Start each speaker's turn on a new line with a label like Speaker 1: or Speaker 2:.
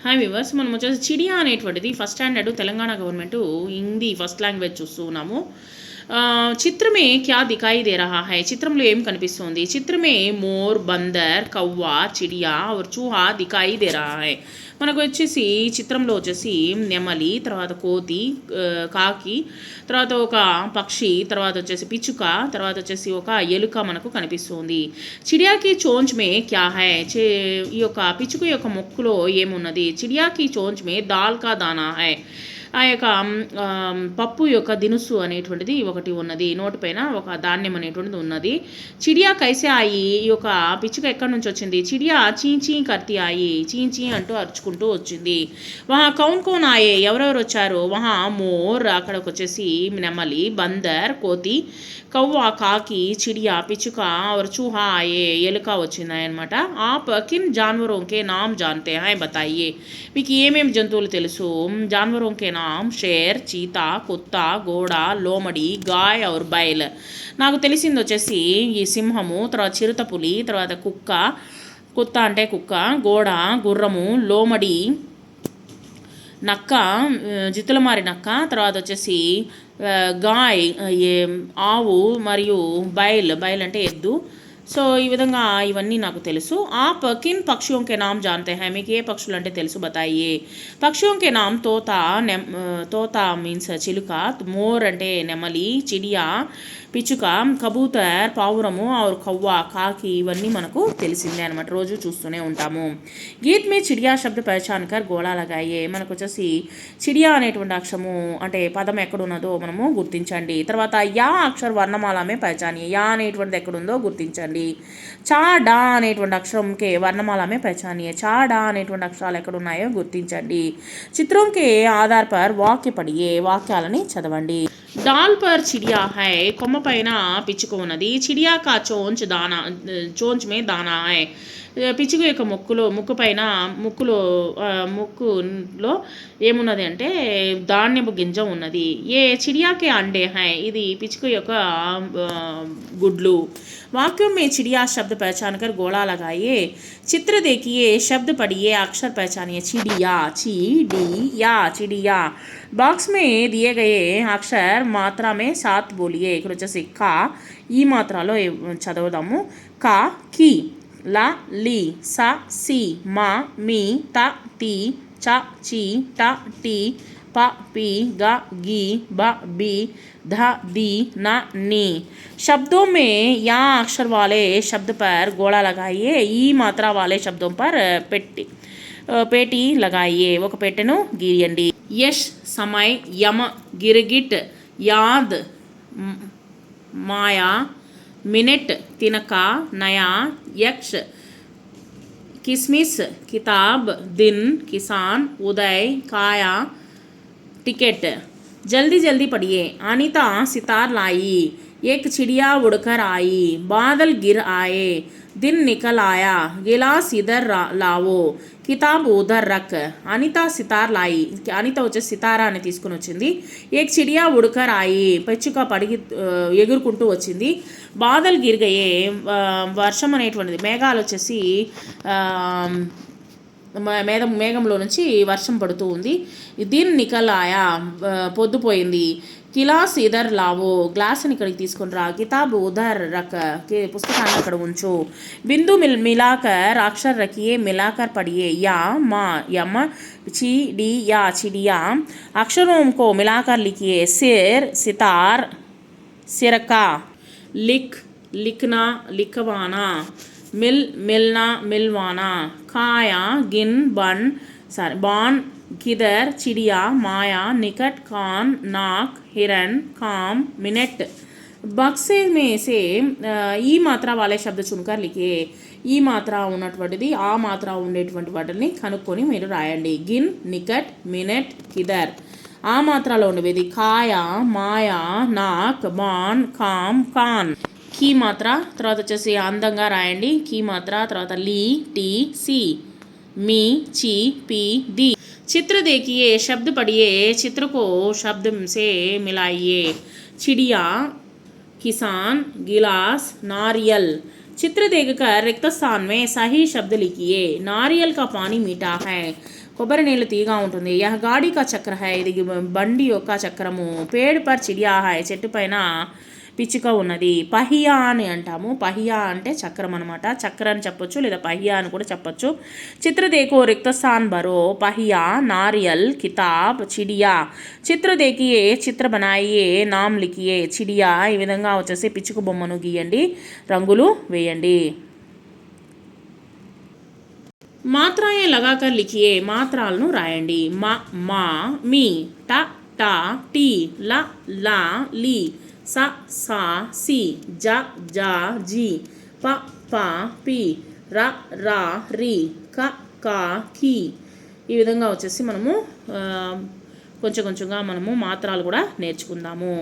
Speaker 1: Hi viewers, మనం వచ్చేసి చిడియా అనేటువంటిది first standard Telangana government Hindi first language చూస్తూ ఉన్నాము. చిత్రమే క్యా దికాయి దే రహా హై, చిత్రంలో ఏం కనిపిస్తుంది? చిత్రమే మోర్, బందర్, కవ్వా, చిడియా और चूहा దికాయి దే రహా హై. మనకు వచ్చేసి చిత్రంలో వచ్చేసి నెమలి, తర్వాత కోతి, కాకి, తర్వాత ఒక పక్షి, తర్వాత వచ్చేసి పిచ్చుక, తర్వాత వచ్చేసి ఒక ఎలుక మనకు కనిపిస్తుంది. చిడియాకి చోంచ్ మే క్యా హై, ఈ యొక్క పిచ్చుక యొక్క మొక్కులో ఏమున్నది? చిడియాకి చోంచ్ మే దాల్ కా దానా హై, ఆ యొక్క పప్పు యొక్క దినుసు అనేటువంటిది ఒకటి ఉన్నది, నోటిపైన ఒక ధాన్యం అనేటువంటిది ఉన్నది. చిడియా కైసే ఆయి, ఈ యొక్క పిచ్చుక ఎక్కడి నుంచి వచ్చింది? చిడియా చీ చీ కర్తి ఆయి, చీ చీ అంటూ అరుచుకుంటూ వచ్చింది. వహా కౌన్ కౌన్ ఆయే, ఎవరెవరు వచ్చారు? వహా మోర్, అక్కడికి వచ్చేసి నెమలి, బందర్ కోతి, కవ్వ కాకి, చిడియా పిచ్చుక और चूहा ఆయే ఎలుక వచ్చిందన్నమాట. ఆప్ కిన్ జాన్వరోं के नाम जानते हैं बताइए, మీకు ఏమేమి జంతువులు తెలుసు? జాన్వరోं के नाम షేర్, చీతా, కుత్త, గోడ, లోమడి, గాయ్ और बैल. నాకు తెలిసింది వచ్చేసి ఈ సింహము, తర్వాత చిరుతపులి, తర్వాత కుక్క, కుత్త అంటే కుక్క, గోడ గుర్రము, లోమడి నక్క, జిత్తులమారి నక్క, తర్వాత వచ్చేసి గాయ్ ఆవు, మరియు బైల్ అంటే ఎద్దు. సో ఈ విధంగా ఇవన్నీ నాకు తెలుసు. ఆప్ కిన్ పక్షియోं के नाम जानते हैं, మీకు ఏ పక్షులు అంటే తెలుసు బతాయియే. పక్షిयों के नाम తోతా, తోతా మీన్స్ చిలుక, మోర్ అంటే నెమలి, చిడియా పిచ్చుక, కబూతర్ పావురము, और కవ్వ కాకి, ఇవన్నీ మనకు తెలిసిందే అనమాట, రోజు చూస్తూనే ఉంటాము. గీత్ మే చిడియా శబ్ద పహచాన్ కర్ గోళా లగాయే, మనకు వచ్చేసి చిడియా అనేటువంటి అక్షరము అంటే పదం ఎక్కడున్నదో మనము గుర్తించండి. తర్వాత యా అక్షర వర్ణమాలమే పహచాని, యా అనేటువంటిది ఎక్కడుందో గుర్తించండి. చా డా అనేటువంటి అక్షరంకే వర్ణమాలమే పహచానియే, చా డా అనేటువంటి అక్షరాలు ఎక్కడున్నాయో గుర్తించండి. చిత్రంకే ఆధార్ పర్ వాక్య పడియే, వాక్యాలని చదవండి. డాల్ పర్ చిడియా హై, కొమ్మ పైన పిచ్చుక ఉన్నది. చిడియా కా చోంచ్ దానా, చోంచ్ మే దానా హై, పిచ్చుక యొక్క ముక్కు పైన ముక్కులో ఏమున్నది అంటే ధాన్యపు గింజ ఉన్నది. ఏ చిడియాకే అండే హై, ఇది పిచ్చుక యొక్క గుడ్లు. वाक्यों में चिड़िया शब्द पहचान कर गोला लगाइए. चित्र देखिए, शब्द पढ़िए, अक्षर पहचानिए. चिड़िया, ची डी या, चिड़िया. बॉक्स में दिए गए अक्षर मात्रा में साथ बोलिए. ఇక్కడ వచ్చేసి కా, ఈ మాత్రలో చదవదాము. కా, కి, లా, లి, సా, సి, మా, మీ, త, తి, చ, చి, ట, టి, ప, పి, గ, గి, బ, బి, ध, दी, न, नी. शब्दों में या अक्षर वाले शब्द पर गोला लगाइए, ఈ మాత్ర वाले शब्दों पर पेटी लगाइए, ఒక పెట్టెను గీయండి. यश, समय, यम, गिरगिट, याद, माया, मिनट, तिनका, नया, यक्ष, किसमिस, किताब, दिन, किसान, उदय, काया, टिकट. जल्दी जल्दी पढ़िए. अनीता सितार लाई, एक चिड़िया उड़कर आई, बादल गिर आए, दिन निकल आया, गिलास इधर लावो, కితాబ్ ఉదర్ రక్. అనిత సితార్ లాయి, అనిత వచ్చేసి సితారా అని తీసుకుని వచ్చింది. ఏక్ చిడియా ఉడకర్ ఆయి, పెచ్చుక పడిగి ఎగురుకుంటూ వచ్చింది. బాదల్ గిరిగయే, వర్షం అనేటువంటిది మేఘాలు వచ్చేసి మేఘంలో నుంచి వర్షం పడుతూ ఉంది. దీన్ నికల్ ఆయా, పొద్దుపోయింది. గిలాస్ ఇదర్ లావో, గ్లాస్ని ఇక్కడికి తీసుకుని రా. కితాబ్ ఉదర్ రక్, పుస్తకాన్ని అక్కడ ఉంచు. బిందు మిలాకర్ అక్షర్ రఖియే, మిలాకర్ పడియే. యా, మా, యమ, చి, డి, యా, చిడియా. అక్షरों को मिलाकर लिखिए. सिर, सितार, सिरका. लिख, लिखना, लिखवाना. मिल, मिलना, मिलवाना. खाया, गिन, बन, बान, किधर, चिड़िया, माया, निकट, कान, नाक, हिरन, काम, मिनट. बक्से में से ఈ మాత్ర वाले शब्द चुनकर लिखिए. ఈ మాత్ర ఉన్నటువంటిది ఆ మాత్ర ఉండేటువంటి వాటిని కనుక్కొని మీరు రాయండి. గిన్, నికట్, మినట్, కిదర్. ఆ మాత్రలో ఉండేది కాయా, మాయా, నాక్, బాన్, కామ్, కాన్. కీ మాత్ర తర్వాత వచ్చేసి అందంగా రాయండి. కీ మాత్ర తర్వాత ली, टी, सी, मी, ची, पी, दी. चित्र देखिए, शब्द पढ़िए, चित्र को शब्द से मिलाइए. चिड़िया, किसान, गिलास, नारियल. चित्र देखकर रिक्त स्थान में सही शब्द लिखिए. नारियल का पानी मीठा है, కొబ్బరి నీళ్ళు తీగా ఉంటుంది. యహ గాడి కా చక్ర హై, ఇది బండి యొక్క చక్రము. పేడ్ పర్ చిడియా హై, చెట్టు పైన పిచ్చుక ఉన్నది. పహియా అని అంటాము. పహియా అంటే చక్రం అనమాట. చక్ర అని చెప్పొచ్చు, లేదా పహియా అని కూడా చెప్పొచ్చు. చిత్ర దేకో రిక్తస్థాన్ భరో, పహియా నారియల్ కితాబ్ చిడియా. చిత్ర దేకియే, చిత్ర బనాయియే, నామ్ లిఖియే. చిడియా ఈ విధంగా వచ్చేసి పిచ్చుక బొమ్మను గీయండి, రంగులు వేయండి. మాత్రాయే లగాకర్ లిఖియే, మాత్రాలను రాయండి. మా మా, మీ, ట టా, టీ, ల లా, లీ, స సా, సి, జ జా, జీ, ప పా, పి, ర రా, రి, క కా, కి. ఈ విధంగా వచ్చేసి మనము కొంచెం కొంచెంగా మనము మాత్రాలు కూడా నేర్చుకుందాము.